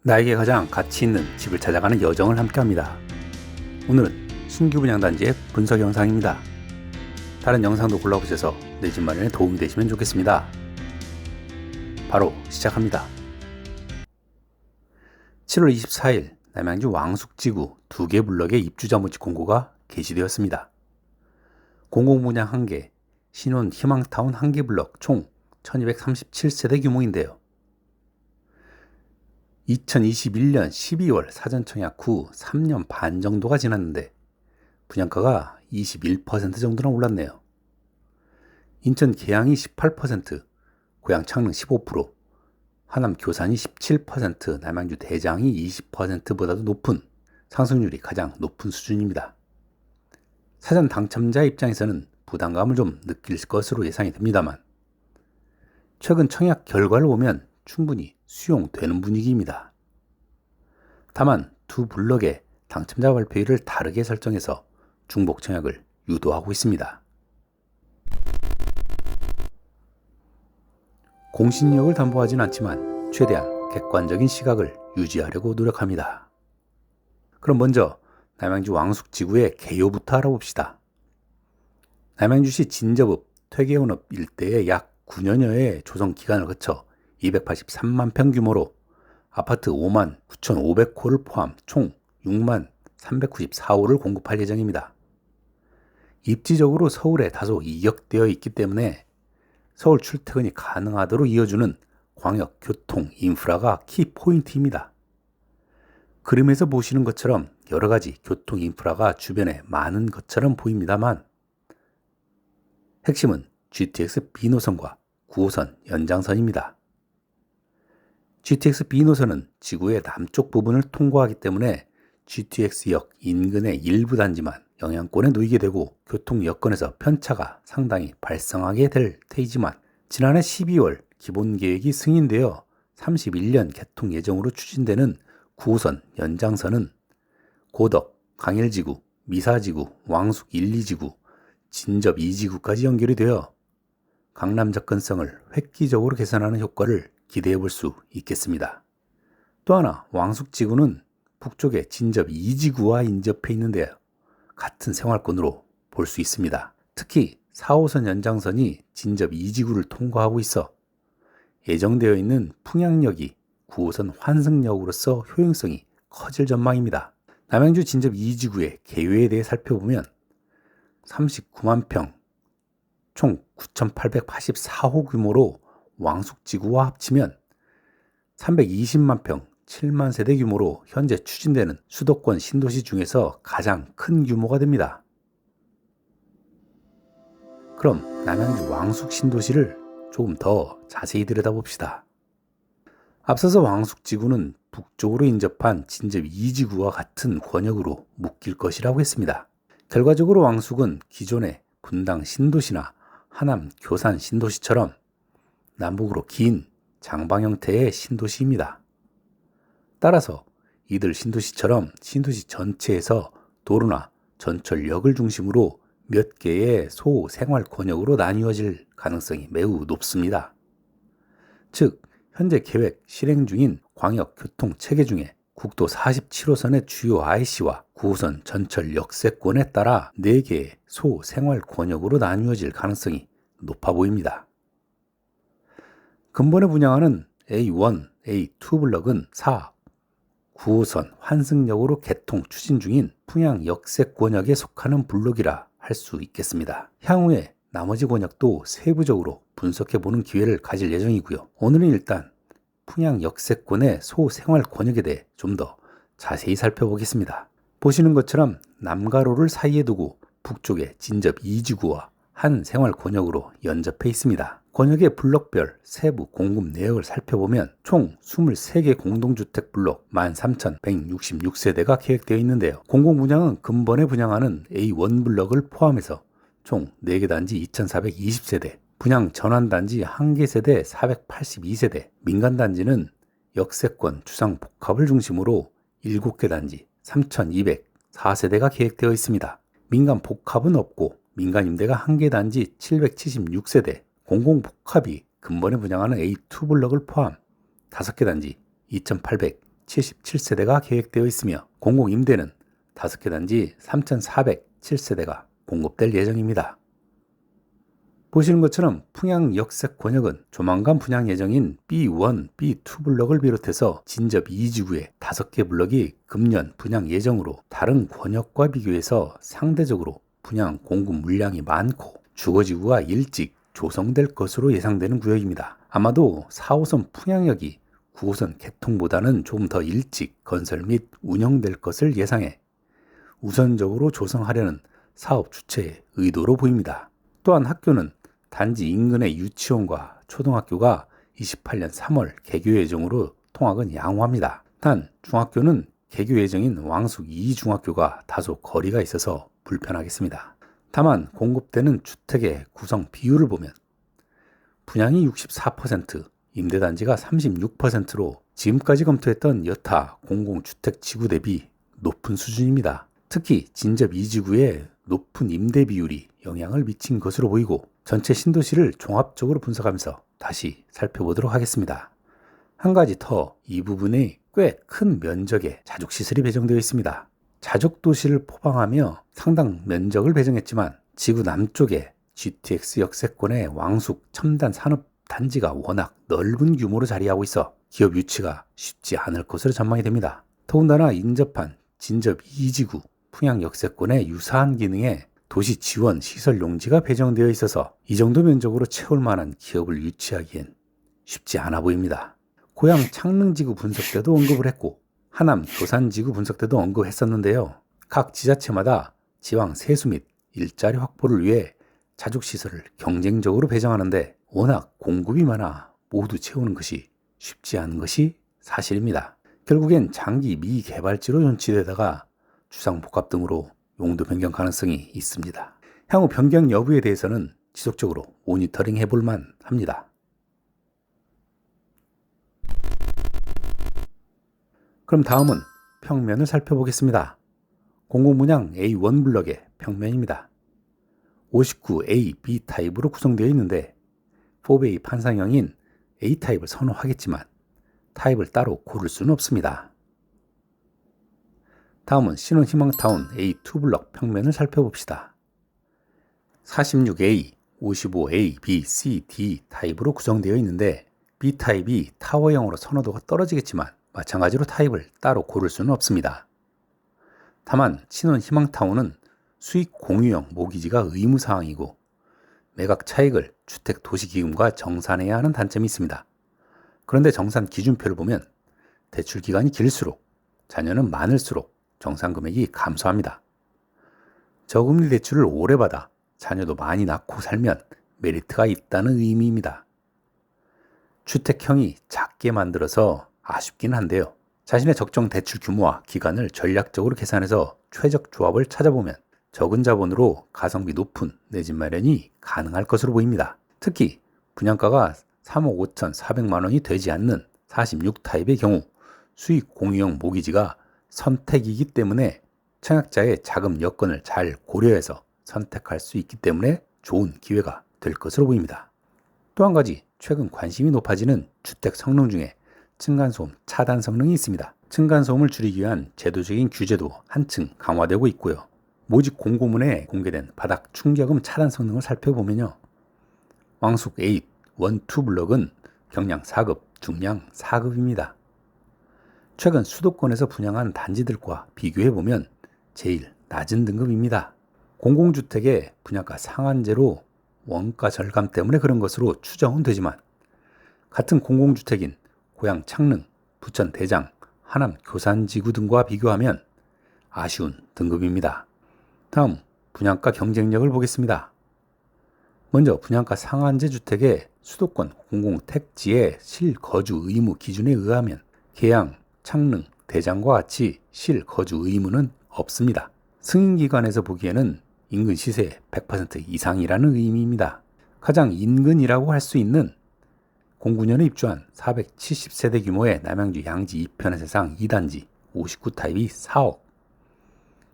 나에게 가장 가치 있는 집을 찾아가는 여정을 함께합니다. 오늘은 신규 분양단지의 분석 영상입니다. 다른 영상도 골라보셔서 내 집 마련에 도움이 되시면 좋겠습니다. 바로 시작합니다. 7월 24일 남양주 왕숙지구 2개 블럭의 입주자 모집 공고가 게시되었습니다. 공공분양 1개, 신혼 희망타운 1개 블럭 총 1237세대 규모인데요. 2021년 12월 사전청약 후 3년 반 정도가 지났는데 분양가가 21% 정도나 올랐네요. 인천 계양이 18%, 고양 창릉 15%, 하남 교산이 17%, 남양주 대장이 20%보다도 높은 상승률이 가장 높은 수준입니다. 사전 당첨자 입장에서는 부담감을 좀 느낄 것으로 예상이 됩니다만 최근 청약 결과를 보면 충분히 수용되는 분위기입니다. 다만 두 블럭의 당첨자 발표일을 다르게 설정해서 중복 청약을 유도하고 있습니다. 공신력을 담보하진 않지만 최대한 객관적인 시각을 유지하려고 노력합니다. 그럼 먼저 남양주 왕숙지구의 개요부터 알아봅시다. 남양주시 진접읍, 퇴계원읍 일대에 약 9년여의 조성 기간을 거쳐 283만 평 규모로 아파트 5만 9,500호를 포함 총 6만 394호를 공급할 예정입니다. 입지적으로 서울에 다소 이격되어 있기 때문에 서울 출퇴근이 가능하도록 이어주는 광역 교통 인프라가 키포인트입니다. 그림에서 보시는 것처럼 여러 가지 교통 인프라가 주변에 많은 것처럼 보입니다만 핵심은 GTX B노선과 9호선 연장선입니다. GTX B노선은 지구의 남쪽 부분을 통과하기 때문에 GTX역 인근의 일부 단지만 영향권에 놓이게 되고 교통 여건에서 편차가 상당히 발생하게 될 테이지만 지난해 12월 기본계획이 승인되어 31년 개통 예정으로 추진되는 9호선 연장선은 고덕, 강일지구, 미사지구, 왕숙 1, 2지구, 진접 2지구까지 연결이 되어 강남 접근성을 획기적으로 개선하는 효과를 기대해 볼 수 있겠습니다. 또 하나 왕숙지구는 북쪽의 진접 2지구와 인접해 있는데요. 같은 생활권으로 볼 수 있습니다. 특히 4호선 연장선이 진접 2지구를 통과하고 있어 예정되어 있는 풍양역이 9호선 환승역으로서 효용성이 커질 전망입니다. 남양주 진접 2지구의 개요에 대해 살펴보면 39만 평, 총 9,884호 규모로 왕숙지구와 합치면 320만 평, 7만 세대 규모로 현재 추진되는 수도권 신도시 중에서 가장 큰 규모가 됩니다. 그럼 남양주 왕숙 신도시를 조금 더 자세히 들여다봅시다. 앞서서 왕숙지구는 북쪽으로 인접한 진접 2지구와 같은 권역으로 묶일 것이라고 했습니다. 결과적으로 왕숙은 기존의 분당 신도시나 하남 교산 신도시처럼 남북으로 긴 장방 형태의 신도시입니다. 따라서 이들 신도시처럼 신도시 전체에서 도로나 전철역을 중심으로 몇 개의 소생활 권역으로 나뉘어질 가능성이 매우 높습니다. 즉, 현재 계획 실행 중인 광역교통체계 중에 국도 47호선의 주요 IC와 9호선 전철 역세권에 따라 4개의 소생활 권역으로 나뉘어질 가능성이 높아 보입니다. 근본에 분양하는 A1, A2 블럭은 4, 9호선 환승역으로 개통 추진 중인 풍양 역세 권역에 속하는 블록이라 할 수 있겠습니다. 향후에 나머지 권역도 세부적으로 분석해보는 기회를 가질 예정이고요. 오늘은 일단 풍양 역세권의 소생활 권역에 대해 좀 더 자세히 살펴보겠습니다. 보시는 것처럼 남가로를 사이에 두고 북쪽의 진접 2지구와 한 생활 권역으로 연접해 있습니다. 권역의 블록별 세부 공급 내역을 살펴보면 총 23개 공동주택 블록 13,166세대가 계획되어 있는데요. 공공분양은 근본에 분양하는 A1 블럭을 포함해서 총 4개 단지 2,420세대, 분양 전환단지 1개 세대 482세대, 민간단지는 역세권 주상 복합을 중심으로 7개 단지 3,204세대가 계획되어 있습니다. 민간 복합은 없고 민간 임대가 1개 단지 776세대, 공공복합이 근본에 분양하는 A2 블럭을 포함 5개 단지 2,800 477세대가 계획되어 있으며 공공임대는 5개 단지 3,407세대가 공급될 예정입니다. 보시는 것처럼 풍양 역세 권역은 조만간 분양 예정인 B1, B2 블럭을 비롯해서 진접 2지구에 5개 블럭이 금년 분양 예정으로 다른 권역과 비교해서 상대적으로 분양 공급 물량이 많고 주거지구가 일찍 조성될 것으로 예상되는 구역입니다. 아마도 4호선 풍양역이 9호선 개통보다는 좀 더 일찍 건설 및 운영될 것을 예상해 우선적으로 조성하려는 사업 주체의 의도로 보입니다. 또한 학교는 단지 인근의 유치원과 초등학교가 28년 3월 개교 예정으로 통학은 양호합니다. 단 중학교는 개교 예정인 왕숙 2중학교가 다소 거리가 있어서 불편하겠습니다. 다만 공급되는 주택의 구성 비율을 보면 분양이 64%, 임대단지가 36%로 지금까지 검토했던 여타 공공주택 지구 대비 높은 수준입니다. 특히 진접 2지구의 높은 임대 비율이 영향을 미친 것으로 보이고 전체 신도시를 종합적으로 분석하면서 다시 살펴보도록 하겠습니다. 한 가지 더 이 부분에 꽤 큰 면적의 자족시설이 배정되어 있습니다. 자족도시를 포방하며 상당 면적을 배정했지만 지구 남쪽에 GTX 역세권의 왕숙 첨단 산업단지가 워낙 넓은 규모로 자리하고 있어 기업 유치가 쉽지 않을 것으로 전망이 됩니다. 더군다나 인접한 진접 2지구 풍양 역세권의 유사한 기능의 도시 지원 시설 용지가 배정되어 있어서 이 정도 면적으로 채울 만한 기업을 유치하기엔 쉽지 않아 보입니다. 고양 창릉지구 분석 때도 언급을 했고 하남 도산지구 분석 때도 언급했었는데요. 각 지자체마다 지방 세수 및 일자리 확보를 위해 자족시설을 경쟁적으로 배정하는데 워낙 공급이 많아 모두 채우는 것이 쉽지 않은 것이 사실입니다. 결국엔 장기 미개발지로 존치되다가 주상복합 등으로 용도 변경 가능성이 있습니다. 향후 변경 여부에 대해서는 지속적으로 모니터링 해볼만 합니다. 그럼 다음은 평면을 살펴보겠습니다. 공공분양 A1 블럭의 평면입니다. 59A, B 타입으로 구성되어 있는데 4베이 판상형인 A 타입을 선호하겠지만 타입을 따로 고를 수는 없습니다. 다음은 신혼희망타운 A2 블럭 평면을 살펴봅시다. 46A, 55A, B, C, D 타입으로 구성되어 있는데 B 타입이 타워형으로 선호도가 떨어지겠지만 마찬가지로 타입을 따로 고를 수는 없습니다. 다만 신혼희망타운은 수익 공유형 모기지가 의무사항이고 매각 차익을 주택도시기금과 정산해야 하는 단점이 있습니다. 그런데 정산 기준표를 보면 대출 기간이 길수록 자녀는 많을수록 정산 금액이 감소합니다. 저금리 대출을 오래 받아 자녀도 많이 낳고 살면 메리트가 있다는 의미입니다. 주택형이 작게 만들어서 아쉽긴 한데요. 자신의 적정 대출 규모와 기간을 전략적으로 계산해서 최적 조합을 찾아보면 적은 자본으로 가성비 높은 내 집 마련이 가능할 것으로 보입니다. 특히 분양가가 3억 5,400만 원이 되지 않는 46타입의 경우 수익 공유형 모기지가 선택이기 때문에 청약자의 자금 여건을 잘 고려해서 선택할 수 있기 때문에 좋은 기회가 될 것으로 보입니다. 또 한 가지 최근 관심이 높아지는 주택 성능 중에 층간소음 차단 성능이 있습니다. 층간소음을 줄이기 위한 제도적인 규제도 한층 강화되고 있고요. 모집 공고문에 공개된 바닥 충격음 차단 성능을 살펴보면요. 왕숙 8, 1, 2 블럭은 경량 4급, 중량 4급입니다. 최근 수도권에서 분양한 단지들과 비교해보면 제일 낮은 등급입니다. 공공주택의 분양가 상한제로 원가 절감 때문에 그런 것으로 추정은 되지만 같은 공공주택인 고양 창릉, 부천 대장, 하남 교산지구 등과 비교하면 아쉬운 등급입니다. 다음 분양가 경쟁력을 보겠습니다. 먼저 분양가 상한제 주택의 수도권 공공택지의 실거주 의무 기준에 의하면 계양, 창릉, 대장과 같이 실거주 의무는 없습니다. 승인기관에서 보기에는 인근 시세 100% 이상이라는 의미입니다. 가장 인근이라고 할 수 있는 09년에 입주한 470세대 규모의 남양주 양지 2편의 세상 2단지 59타입이 4억,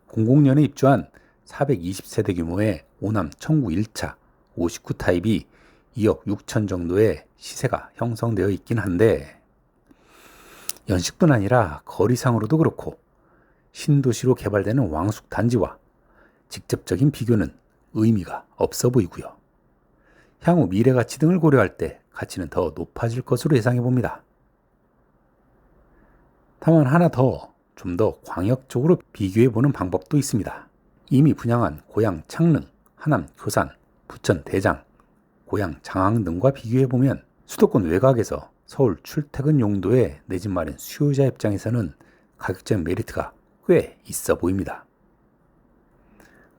00년에 입주한 420세대 규모의 오남 청구 1차 59타입이 2억 6천 정도의 시세가 형성되어 있긴 한데 연식뿐 아니라 거리상으로도 그렇고 신도시로 개발되는 왕숙 단지와 직접적인 비교는 의미가 없어 보이고요. 향후 미래 가치 등을 고려할 때 가치는 더 높아질 것으로 예상해 봅니다. 다만 하나 더, 좀 더 광역적으로 비교해 보는 방법도 있습니다. 이미 분양한 고양 창릉, 하남 교산, 부천 대장, 고양 장항 등과 비교해 보면 수도권 외곽에서 서울 출퇴근 용도의 내 집 마련 수요자 입장에서는 가격적 메리트가 꽤 있어 보입니다.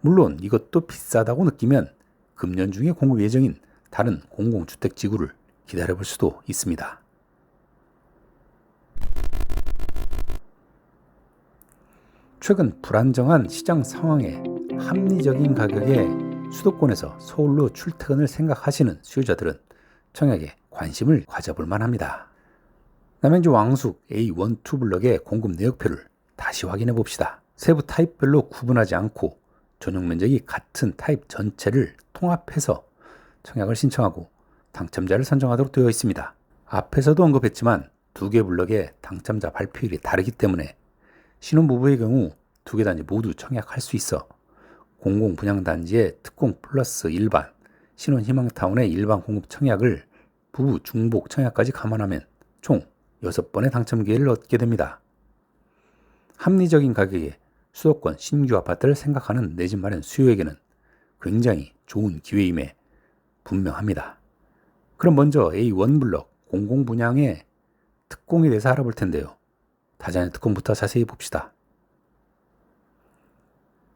물론 이것도 비싸다고 느끼면 금년 중에 공급 예정인 다른 공공주택 지구를 기다려볼 수도 있습니다. 최근 불안정한 시장 상황에 합리적인 가격에 수도권에서 서울로 출퇴근을 생각하시는 수요자들은 청약에 관심을 가져볼 만합니다. 남양주 왕숙 A1, 2 블럭의 공급 내역표를 다시 확인해 봅시다. 세부 타입별로 구분하지 않고 전용 면적이 같은 타입 전체를 통합해서 청약을 신청하고 당첨자를 선정하도록 되어 있습니다. 앞에서도 언급했지만 두 개 블럭의 당첨자 발표일이 다르기 때문에 신혼부부의 경우 두 개 단지 모두 청약할 수 있어 공공분양단지의 특공 플러스 일반, 신혼희망타운의 일반 공급 청약을 부부 중복 청약까지 감안하면 총 6번의 당첨 기회를 얻게 됩니다. 합리적인 가격에 수도권 신규 아파트를 생각하는 내 집 마련 수요에게는 굉장히 좋은 기회임에 분명합니다. 그럼 먼저 A1 블럭 공공분양의 특공에 대해서 알아볼 텐데요. 다자녀 특공부터 자세히 봅시다.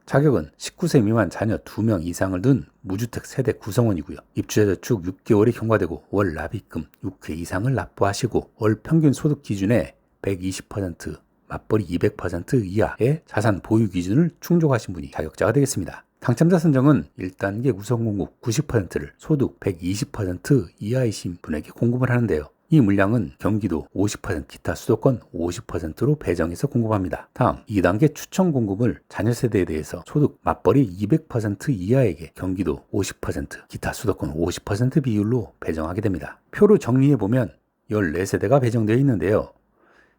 자격은 19세 미만 자녀 2명 이상을 둔 무주택 세대 구성원이고요. 입주자 저축 6개월이 경과되고 월 납입금 6회 이상을 납부하시고 월 평균 소득 기준의 120%, 맞벌이 200% 이하의 자산 보유 기준을 충족하신 분이 자격자가 되겠습니다. 당첨자 선정은 1단계 우선 공급 90%를 소득 120% 이하이신 분에게 공급을 하는데요. 이 물량은 경기도 50%, 기타 수도권 50%로 배정해서 공급합니다. 다음 2단계 추천 공급을 자녀 세대에 대해서 소득 맞벌이 200% 이하에게 경기도 50%, 기타 수도권 50% 비율로 배정하게 됩니다. 표로 정리해보면 14세대가 배정되어 있는데요.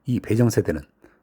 이 배정 세대는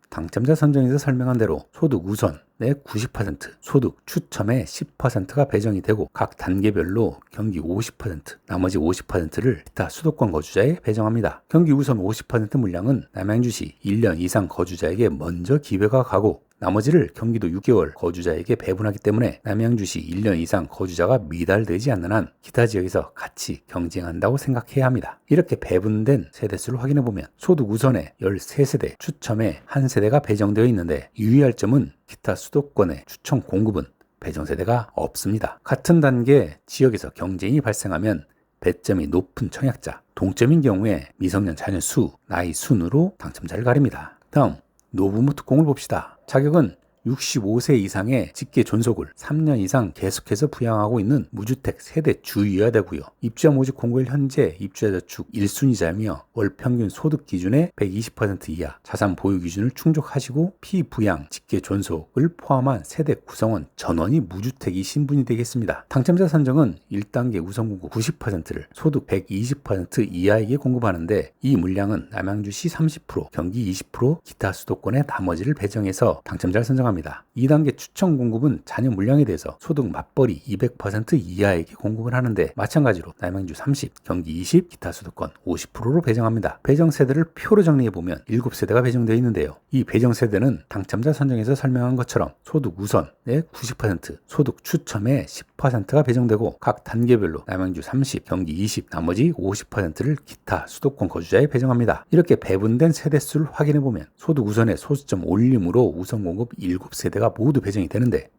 당첨자 선정에서 설명한 대로 소득 우선의 90%, 소득 추첨의 10%가 배정이 되고 각 단계별로 경기 50%, 나머지 50%를 기타 수도권 거주자에 배정합니다. 경기 우선 50% 물량은 남양주시 1년 이상 거주자에게 먼저 기회가 가고 나머지를 경기도 6개월 거주자에게 배분하기 때문에 남양주시 1년 이상 거주자가 미달되지 않는 한 기타 지역에서 같이 경쟁한다고 생각해야 합니다. 이렇게 배분된 세대수를 확인해보면 소득 우선에 13세대, 추첨에 1세대가 배정되어 있는데 유의할 점은 기타 수도권의 추천 공급은 배정 세대가 없습니다. 같은 단계 지역에서 경쟁이 발생하면 배점이 높은 청약자, 동점인 경우에 미성년 자녀 수, 나이 순으로 당첨자를 가립니다. 다음 노부모 특공을 봅시다. 자격은 65세 이상의 직계 존속을 3년 이상 계속해서 부양하고 있는 무주택 세대 주의해야 되고요. 입주자 모집 공고일 현재 입주자 저축 1순위자이며 월 평균 소득 기준의 120% 이하 자산 보유 기준을 충족하시고 피부양 직계 존속을 포함한 세대 구성원 전원이 무주택이 신분이 되겠습니다. 당첨자 선정은 1단계 우선 공급 90%를 소득 120% 이하에게 공급하는데 이 물량은 남양주시 30%, 경기 20%, 기타 수도권의 나머지를 배정해서 당첨자를 선정합니다. 2단계 추천 공급은 자녀 물량에 대해서 소득 맞벌이 200% 이하에게 공급을 하는데 마찬가지로 남양주 30, 경기 20, 기타 수도권 50%로 배정합니다. 배정 세대를 표로 정리해보면 7세대가 배정되어 있는데요. 이 배정 세대는 당첨자 선정에서 설명한 것처럼 소득 우선의 90%, 소득 추첨의 10%가 배정되고 각 단계별로 남양주 30, 경기 20, 나머지 50%를 기타 수도권 거주자에 배정합니다. 이렇게 배분된 세대수를 확인해보면 소득 우선의 소수점 올림으로 우선 공급 7세대가 모두 배정이 되는데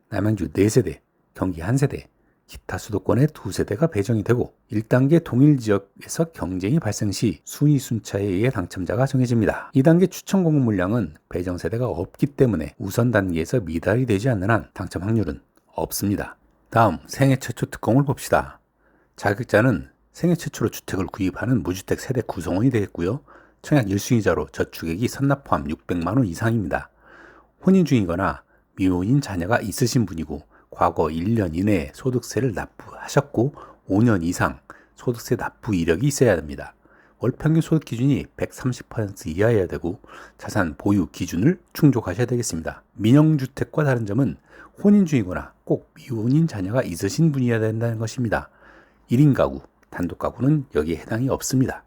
남양주 4세대, 경기 1세대, 기타 수도권의 2세대가 배정이 되고 1단계 동일 지역에서 경쟁이 발생 시 순위 순차에 의해 당첨자가 정해집니다. 2단계 추천 공급 물량은 배정 세대가 없기 때문에 우선 단계에서 미달이 되지 않는 한 당첨 확률은 없습니다. 다음 생애 최초 특공을 봅시다. 자격자는 생애 최초로 주택을 구입하는 무주택 세대 구성원이 되겠고요. 청약 1순위자로 저축액이 선납 포함 600만 원 이상입니다. 혼인 중이거나 미혼인 자녀가 있으신 분이고 과거 1년 이내에 소득세를 납부하셨고 5년 이상 소득세 납부 이력이 있어야 됩니다. 월 평균 소득 기준이 130% 이하여야 되고 자산 보유 기준을 충족하셔야 되겠습니다. 민영주택과 다른 점은 혼인 중이거나 꼭 미혼인 자녀가 있으신 분이어야 된다는 것입니다. 1인 가구, 단독 가구는 여기에 해당이 없습니다.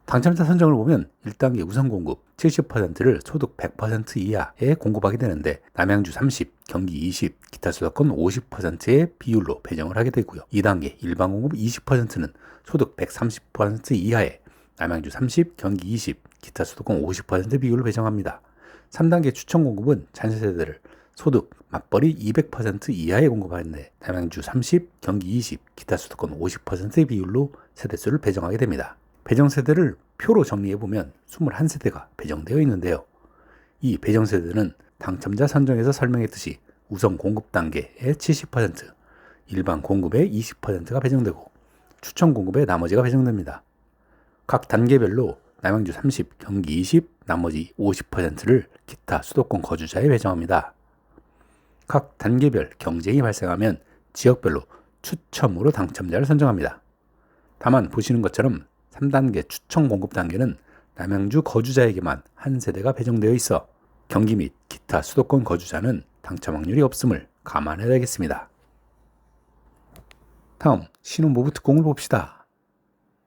당첨자 선정을 보면 1단계 우선 공급 70%를 소득 100% 이하에 공급하게 되는데 남양주 30, 경기 20, 기타 수도권 50%의 비율로 배정을 하게 되고요. 2단계 일반 공급 20%는 소득 130% 이하에 남양주 30, 경기 20, 기타 수도권 50% 비율로 배정합니다. 3단계 추천 공급은 자녀 세대를 소득 맞벌이 200% 이하에 공급하는데 남양주 30, 경기 20, 기타 수도권 50%의 비율로 세대수를 배정하게 됩니다. 배정 세대를 표로 정리해보면 21세대가 배정되어 있는데요. 이 배정 세대는 당첨자 선정에서 설명했듯이 우선 공급 단계의 70%, 일반 공급의 20%가 배정되고 추천 공급의 나머지가 배정됩니다. 각 단계별로 남양주 30, 경기 20, 나머지 50%를 기타 수도권 거주자에 배정합니다. 각 단계별 경쟁이 발생하면 지역별로 추첨으로 당첨자를 선정합니다. 다만 보시는 것처럼 3단계 추천 공급 단계는 남양주 거주자에게만 한 세대가 배정되어 있어 경기 및 기타 수도권 거주자는 당첨 확률이 없음을 감안해야 되겠습니다. 다음 신혼부부 특공을 봅시다.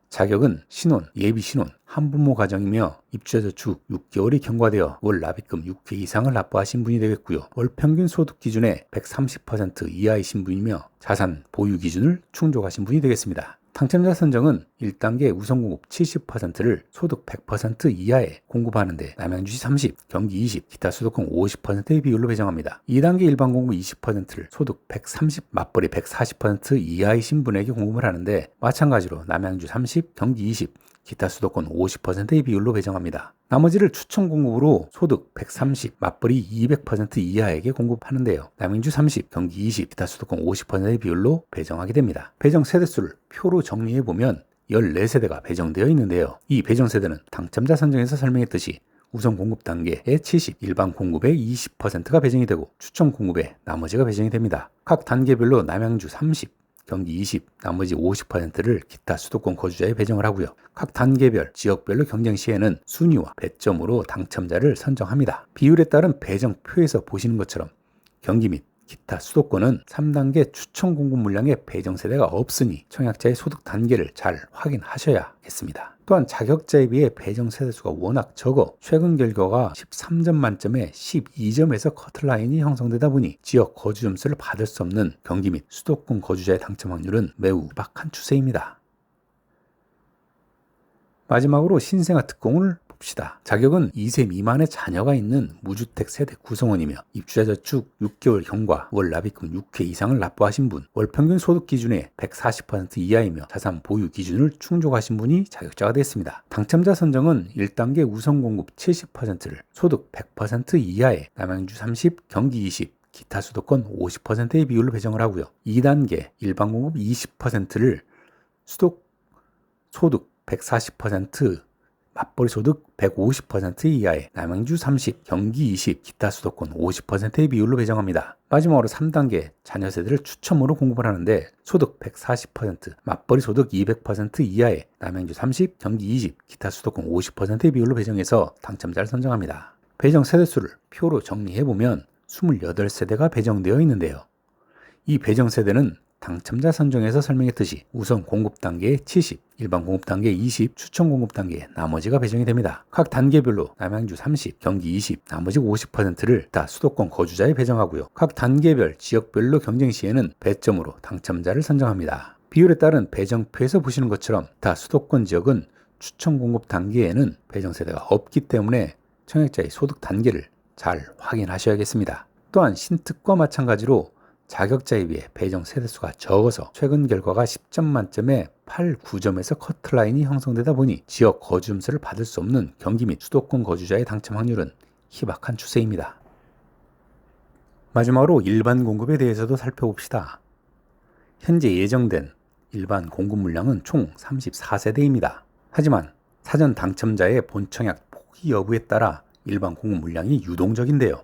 자격은 신혼, 예비신혼, 한부모 가정이며 입주자저축 6개월이 경과되어 월 납입금 6회 이상을 납부하신 분이 되겠고요. 월 평균 소득 기준의 130% 이하이신 분이며 자산 보유 기준을 충족하신 분이 되겠습니다. 당첨자 선정은 1단계 우선 공급 70%를 소득 100% 이하에 공급하는데 남양주시 30, 경기 20, 기타 수도권 50%의 비율로 배정합니다. 2단계 일반 공급 20%를 소득 130, 맞벌이 140% 이하이신 분에게 공급을 하는데 마찬가지로 남양주 30, 경기 20, 기타 수도권 50%의 비율로 배정합니다. 나머지를 추천 공급으로 소득 130, 맞벌이 200% 이하에게 공급하는데요. 남양주 30, 경기 20, 기타 수도권 50%의 비율로 배정하게 됩니다. 배정 세대수를 표로 정리해보면 14세대가 배정되어 있는데요. 이 배정 세대는 당첨자 선정에서 설명했듯이 우선 공급 단계의 70, 일반 공급의 20%가 배정이 되고 추천 공급의 나머지가 배정이 됩니다. 각 단계별로 남양주 30, 경기 20, 나머지 50%를 기타 수도권 거주자에 배정을 하고요. 각 단계별, 지역별로 경쟁 시에는 순위와 배점으로 당첨자를 선정합니다. 비율에 따른 배정표에서 보시는 것처럼 경기 및 기타 수도권은 3단계 추천 공급 물량의 배정 세대가 없으니 청약자의 소득 단계를 잘 확인하셔야겠습니다. 또한 자격자에 비해 배정 세대수가 워낙 적어 최근 결과가 13점 만점에 12점에서 커트라인이 형성되다 보니 지역 거주 점수를 받을 수 없는 경기 및 수도권 거주자의 당첨 확률은 매우 희박한 추세입니다. 마지막으로 신생아 특공을 봅시다. 자격은 2세 미만의 자녀가 있는 무주택 세대 구성원이며 입주자저축 6개월 경과, 월 납입금 6회 이상을 납부하신 분, 월 평균 소득 기준의 140% 이하이며 자산 보유 기준을 충족하신 분이 자격자가 됐습니다. 당첨자 선정은 1단계 우선 공급 70%를 소득 100% 이하에 남양주 30, 경기 20, 기타 수도권 50%의 비율로 배정을 하고요. 2단계 일반 공급 20%를 소득 140%, 맞벌이 소득 150% 이하에 남양주 30, 경기 20, 기타 수도권 50%의 비율로 배정합니다. 마지막으로 3단계 자녀 세대를 추첨으로 공급을 하는데 소득 140%, 맞벌이 소득 200% 이하에 남양주 30, 경기 20, 기타 수도권 50%의 비율로 배정해서 당첨자를 선정합니다. 배정 세대수를 표로 정리해보면 28세대가 배정되어 있는데요. 이 배정 세대는 당첨자 선정에서 설명했듯이 우선 공급 단계에 70, 일반 공급 단계에 20, 추천 공급 단계에 나머지가 배정이 됩니다. 각 단계별로 남양주 30, 경기 20, 나머지 50%를 다 수도권 거주자에 배정하고요. 각 단계별, 지역별로 경쟁 시에는 배점으로 당첨자를 선정합니다. 비율에 따른 배정표에서 보시는 것처럼 다 수도권 지역은 추천 공급 단계에는 배정 세대가 없기 때문에 청약자의 소득 단계를 잘 확인하셔야겠습니다. 또한 신특과 마찬가지로 자격자에 비해 배정 세대수가 적어서 최근 결과가 10점 만점에 8, 9점에서 커트라인이 형성되다 보니 지역 거주 점수를 받을 수 없는 경기 및 수도권 거주자의 당첨 확률은 희박한 추세입니다. 마지막으로 일반 공급에 대해서도 살펴봅시다. 현재 예정된 일반 공급 물량은 총 34세대입니다. 하지만 사전 당첨자의 본청약 포기 여부에 따라 일반 공급 물량이 유동적인데요.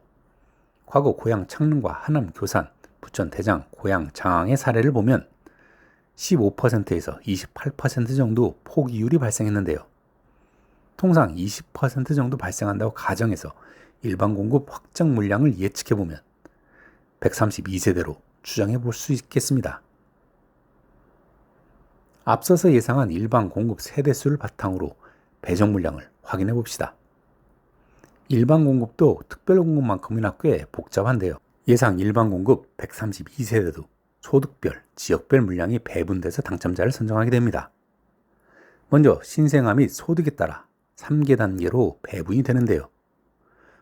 과거 고양 창릉과 하남 교산, 부천 대장, 고양 장항의 사례를 보면 15%에서 28% 정도 포기율이 발생했는데요. 통상 20% 정도 발생한다고 가정해서 일반 공급 확정 물량을 예측해보면 132세대로 추정해 볼 수 있겠습니다. 앞서서 예상한 일반 공급 세대수를 바탕으로 배정 물량을 확인해 봅시다. 일반 공급도 특별 공급만큼이나 꽤 복잡한데요. 예상 일반 공급 132세대도 소득별, 지역별 물량이 배분돼서 당첨자를 선정하게 됩니다. 먼저 신생아 및 소득에 따라 3개 단계로 배분이 되는데요.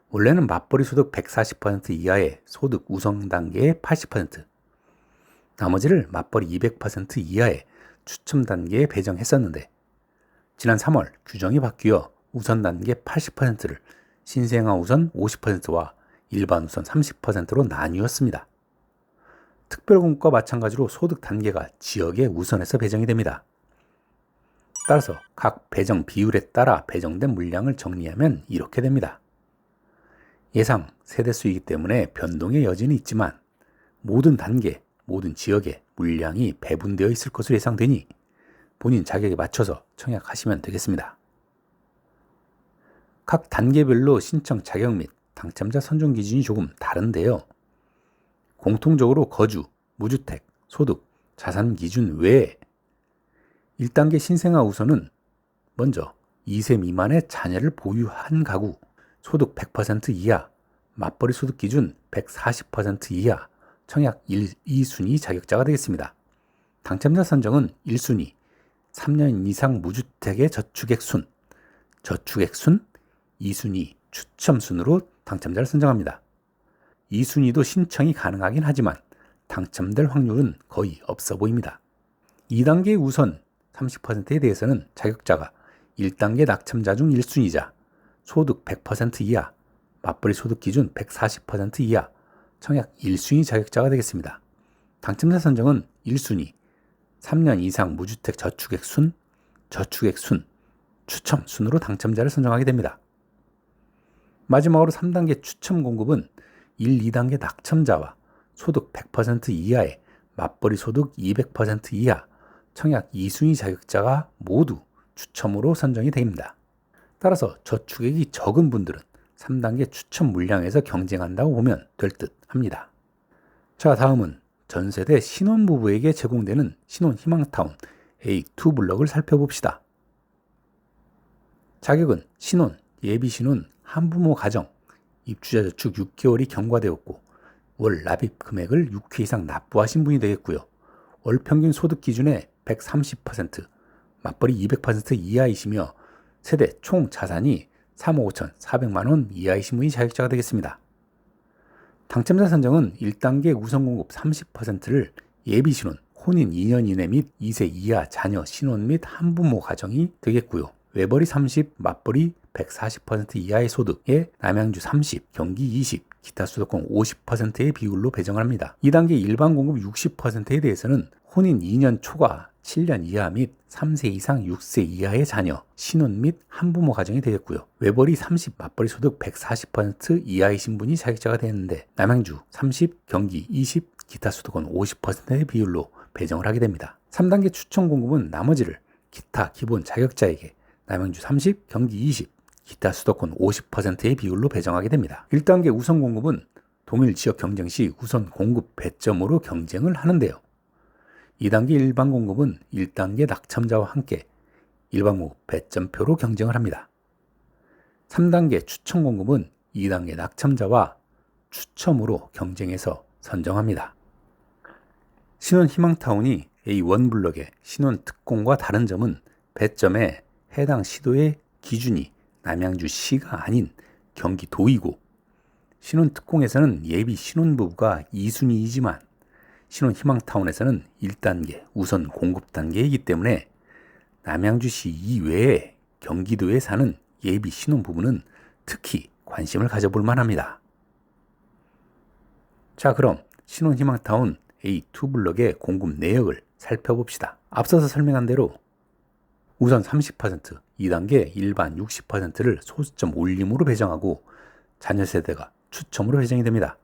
원래는 맞벌이 소득 140% 이하의 소득 우선 단계의 80%, 나머지를 맞벌이 200% 이하의 추첨 단계에 배정했었는데 지난 3월 규정이 바뀌어 우선 단계 80%를 신생아 우선 50%와 일반 우선 30%로 나뉘었습니다. 특별공급과 마찬가지로 소득 단계가 지역의 우선에서 배정이 됩니다. 따라서 각 배정 비율에 따라 배정된 물량을 정리하면 이렇게 됩니다. 예상 세대수이기 때문에 변동의 여지는 있지만 모든 단계, 모든 지역에 물량이 배분되어 있을 것으로 예상되니 본인 자격에 맞춰서 청약하시면 되겠습니다. 각 단계별로 신청 자격 및 당첨자 선정 기준이 조금 다른데요. 공통적으로 거주, 무주택, 소득, 자산 기준 외에 1단계 신생아 우선은 먼저 2세 미만의 자녀를 보유한 가구, 소득 100% 이하, 맞벌이 소득 기준 140% 이하, 청약 1, 2순위 자격자가 되겠습니다. 당첨자 선정은 1순위, 3년 이상 무주택의 저축액순, 2순위, 추첨순으로 당첨자를 선정합니다. 2순위도 신청이 가능하긴 하지만 당첨될 확률은 거의 없어 보입니다. 2단계 우선 30%에 대해서는 자격자가 1단계 낙첨자 중 1순위자, 소득 100% 이하, 맞벌이 소득 기준 140% 이하, 청약 1순위 자격자가 되겠습니다. 당첨자 선정은 1순위, 3년 이상 무주택 저축액순, 추첨순으로 당첨자를 선정하게 됩니다. 마지막으로 3단계 추첨 공급은 1, 2단계 낙첨자와 소득 100% 이하의 맞벌이 소득 200% 이하, 청약 2순위 자격자가 모두 추첨으로 선정이 됩니다. 따라서 저축액이 적은 분들은 3단계 추첨 물량에서 경쟁한다고 보면 될 듯 합니다. 자, 다음은 전세대 신혼부부에게 제공되는 신혼희망타운 A2 블럭을 살펴봅시다. 자격은 신혼, 예비신혼, 한부모 가정, 입주자 저축 6개월이 경과되었고 월 납입 금액을 6회 이상 납부하신 분이 되겠고요. 월 평균 소득 기준의 130%, 맞벌이 200% 이하이시며 세대 총 자산이 3억 5,400만 원 이하이신 분이 자격자가 되겠습니다. 당첨자 선정은 1단계 우선 공급 30%를 예비신혼, 혼인 2년 이내 및 2세 이하 자녀 신혼 및 한부모 가정이 되겠고요. 외벌이 30, 맞벌이 140% 이하의 소득에 남양주 30, 경기 20, 기타 수도권 50%의 비율로 배정합니다. 2단계 일반 공급 60%에 대해서는 혼인 2년 초과 7년 이하 및 3세 이상 6세 이하의 자녀, 신혼 및 한부모 가정이 되겠고요. 외벌이 30, 맞벌이 소득 140% 이하이신 분이 자격자가 되는데 남양주 30, 경기 20, 기타 수도권 50%의 비율로 배정을 하게 됩니다. 3단계 추천 공급은 나머지를 기타 기본 자격자에게 남양주 30, 경기 20, 기타 수도권 50%의 비율로 배정하게 됩니다. 1단계 우선 공급은 동일 지역 경쟁 시 우선 공급 배점으로 경쟁을 하는데요. 2단계 일반 공급은 1단계 낙첨자와 함께 일반 공급 배점표로 경쟁을 합니다. 3단계 추첨 공급은 2단계 낙첨자와 추첨으로 경쟁해서 선정합니다. 신혼 희망타운이 A1 블럭의 신혼 특공과 다른 점은 배점에 해당 시도의 기준이 남양주시가 아닌 경기도이고 신혼 특공에서는 예비 신혼부부가 2순위이지만 신혼 희망타운에서는 1단계 우선 공급 단계이기 때문에 남양주시 이외에 경기도에 사는 예비 신혼부부는 특히 관심을 가져볼 만합니다. 자, 그럼 신혼 희망타운 A2 블럭의 공급 내역을 살펴봅시다. 앞서서 설명한 대로 우선 30%, 2단계 일반 60%를 소수점 올림으로 배정하고 자녀 세대가 추첨으로 배정이 됩니다.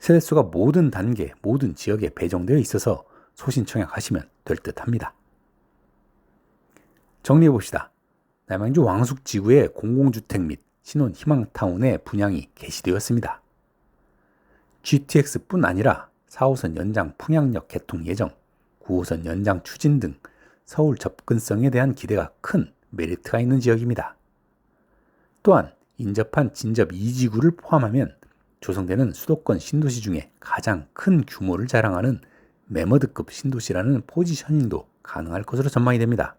세대수가 모든 단계, 모든 지역에 배정되어 있어서 소신 청약하시면 될 듯 합니다. 정리해봅시다. 남양주 왕숙지구의 공공주택 및 신혼 희망타운의 분양이 개시되었습니다. GTX뿐 아니라 4호선 연장 평양역 개통 예정, 9호선 연장 추진 등 서울 접근성에 대한 기대가 큰 메리트가 있는 지역입니다. 또한 인접한 진접 2지구를 포함하면 조성되는 수도권 신도시 중에 가장 큰 규모를 자랑하는 매머드급 신도시라는 포지셔닝도 가능할 것으로 전망이 됩니다.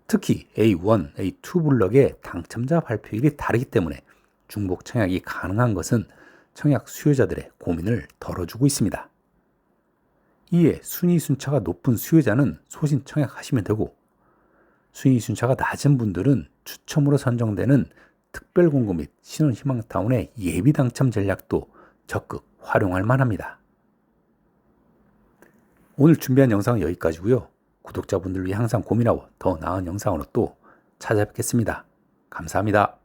특히 A1, A2 블럭의 당첨자 발표일이 다르기 때문에 중복 청약이 가능한 것은 청약 수요자들의 고민을 덜어주고 있습니다. 이에 순위 순차가 높은 수요자는 소신 청약하시면 되고, 순위 순차가 낮은 분들은 추첨으로 선정되는 특별 공고 및 신혼 희망타운의 예비 당첨 전략도 적극 활용할 만합니다. 오늘 준비한 영상은 여기까지고요. 구독자분들을 위해 항상 고민하고 더 나은 영상으로 또 찾아뵙겠습니다. 감사합니다.